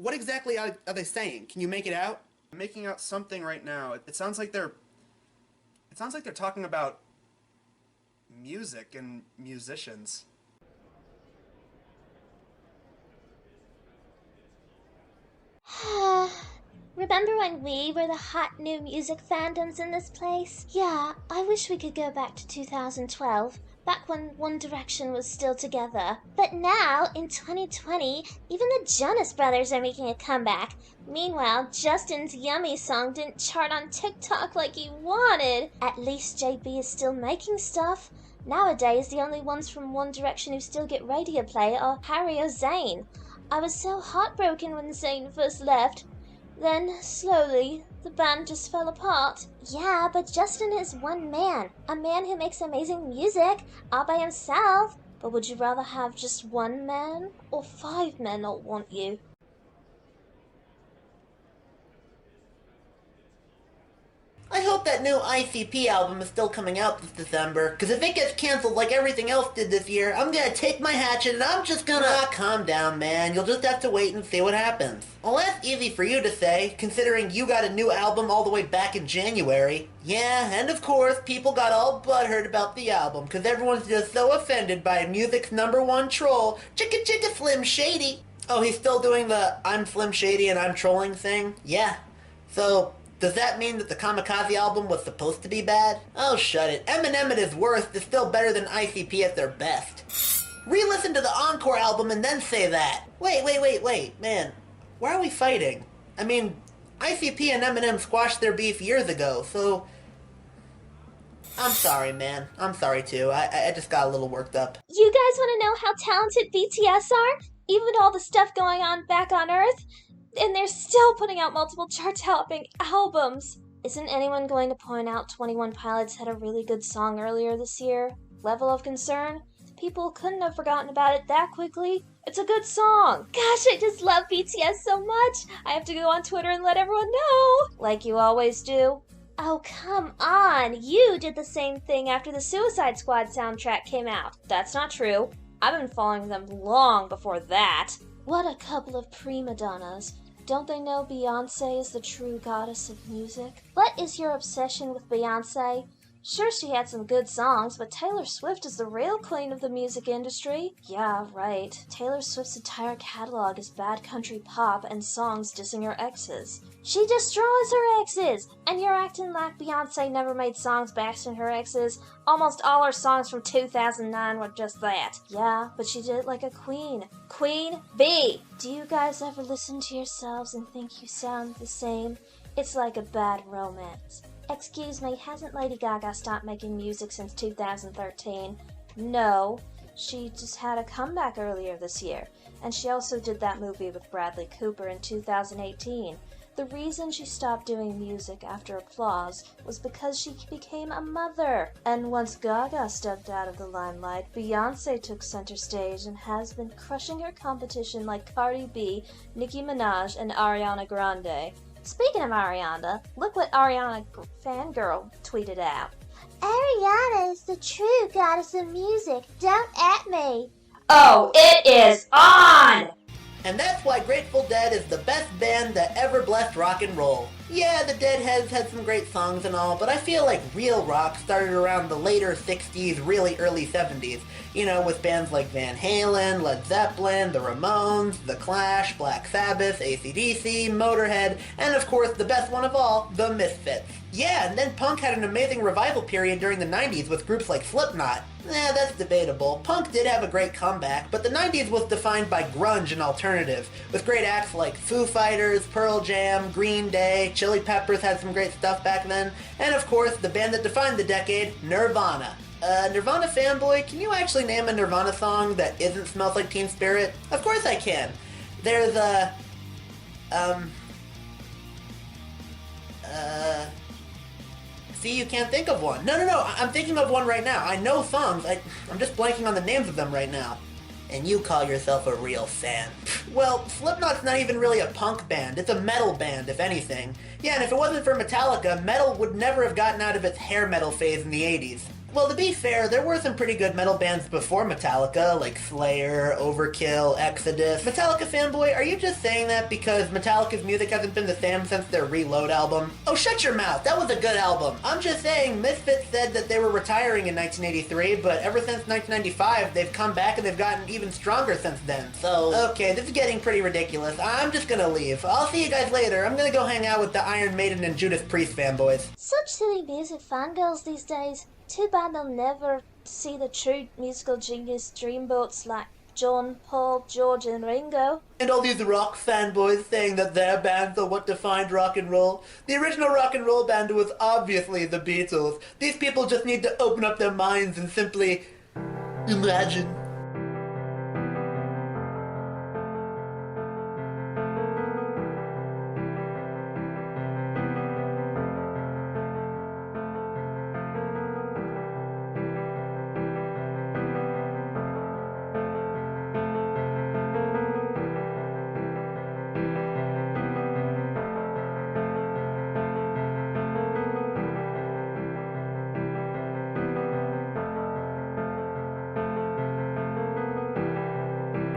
what exactly are they saying? Can you make it out? I'm making out something right now. It sounds like they're talking about music and musicians. Remember when we were the hot new music fandoms in this place? Yeah, I wish we could go back to 2012, back when One Direction was still together. But now, in 2020, even the Jonas Brothers are making a comeback. Meanwhile, Justin's Yummy song didn't chart on TikTok like he wanted. At least JB is still making stuff. Nowadays, the only ones from One Direction who still get radio play are Harry or Zayn. I was so heartbroken when Zayn first left. Then, slowly, the band just fell apart. Yeah, but Justin is one man. A man who makes amazing music, all by himself. But would you rather have just one man, or 5 men not want you? I hope that new ICP album is still coming out this December, because if it gets canceled like everything else did this year, I'm gonna take my hatchet and I'm just gonna... calm down, man. You'll just have to wait and see what happens. Well, that's easy for you to say, considering you got a new album all the way back in January. Yeah, and of course, people got all butthurt about the album, because everyone's just so offended by music's #1 troll, Chicka Chicka Slim Shady. Oh, he's still doing the I'm Slim Shady and I'm trolling thing? Yeah. So... does that mean that the Kamikaze album was supposed to be bad? Oh, shut it. Eminem at his worst is still better than ICP at their best. Re-listen to the Encore album and then say that. Wait, man. Why are we fighting? I mean, ICP and Eminem squashed their beef years ago, so... I'm sorry, man. I'm sorry, too. I just got a little worked up. You guys want to know how talented BTS are? Even with all the stuff going on back on Earth? And they're still putting out multiple chart-topping albums. Isn't anyone going to point out 21 Pilots had a really good song earlier this year? Level of concern? People couldn't have forgotten about it that quickly. It's a good song. Gosh, I just love BTS so much. I have to go on Twitter and let everyone know. Like you always do. Oh, come on. You did the same thing after the Suicide Squad soundtrack came out. That's not true. I've been following them long before that. What a couple of prima donnas. Don't they know Beyoncé is the true goddess of music? What is your obsession with Beyoncé? Sure, she had some good songs, but Taylor Swift is the real queen of the music industry. Yeah, right. Taylor Swift's entire catalog is bad country pop and songs dissing her exes. She destroys her exes! And you're acting like Beyoncé never made songs bashing her exes. Almost all her songs from 2009 were just that. Yeah, but she did it like a queen. Queen bee! Do you guys ever listen to yourselves and think you sound the same? It's like a bad romance. Excuse me, hasn't Lady Gaga stopped making music since 2013? No, she just had a comeback earlier this year, and she also did that movie with Bradley Cooper in 2018. The reason she stopped doing music after Applause was because she became a mother. And once Gaga stepped out of the limelight, Beyoncé took center stage and has been crushing her competition like Cardi B, Nicki Minaj, and Ariana Grande. Speaking of Ariana, look what Ariana Fangirl tweeted out. Ariana is the true goddess of music. Don't at me. Oh, it is on! And that's why Grateful Dead is the best band that ever blessed rock and roll. Yeah, the Deadheads had some great songs and all, but I feel like real rock started around the later 60s, really early 70s. You know, with bands like Van Halen, Led Zeppelin, the Ramones, The Clash, Black Sabbath, AC/DC, Motorhead, and of course the best one of all, the Misfits. Yeah, and then punk had an amazing revival period during the 90s with groups like Slipknot. That's debatable. Punk did have a great comeback, but the 90s was defined by grunge and alternative, with great acts like Foo Fighters, Pearl Jam, Green Day, Chili Peppers had some great stuff back then, and of course, the band that defined the decade, Nirvana. Nirvana fanboy, can you actually name a Nirvana song that isn't Smells Like Teen Spirit? Of course I can. There's See, you can't think of one. No, I'm thinking of one right now. I know songs. I'm just blanking on the names of them right now. And you call yourself a real fan. Well, Slipknot's not even really a punk band. It's a metal band, if anything. Yeah, and if it wasn't for Metallica, metal would never have gotten out of its hair metal phase in the 80s. Well, to be fair, there were some pretty good metal bands before Metallica, like Slayer, Overkill, Exodus. Metallica fanboy, are you just saying that because Metallica's music hasn't been the same since their Reload album? Oh, shut your mouth, that was a good album. I'm just saying, Misfits said that they were retiring in 1983, but ever since 1995, they've come back and they've gotten even stronger since then. So, okay, this is getting pretty ridiculous. I'm just gonna leave. I'll see you guys later. I'm gonna go hang out with the Iron Maiden and Judas Priest fanboys. Such silly music fangirls these days. Too bad they'll never see the true musical genius dreamboats like John, Paul, George, and Ringo. And all these rock fanboys saying that their bands are what defined rock and roll. The original rock and roll band was obviously the Beatles. These people just need to open up their minds and simply imagine.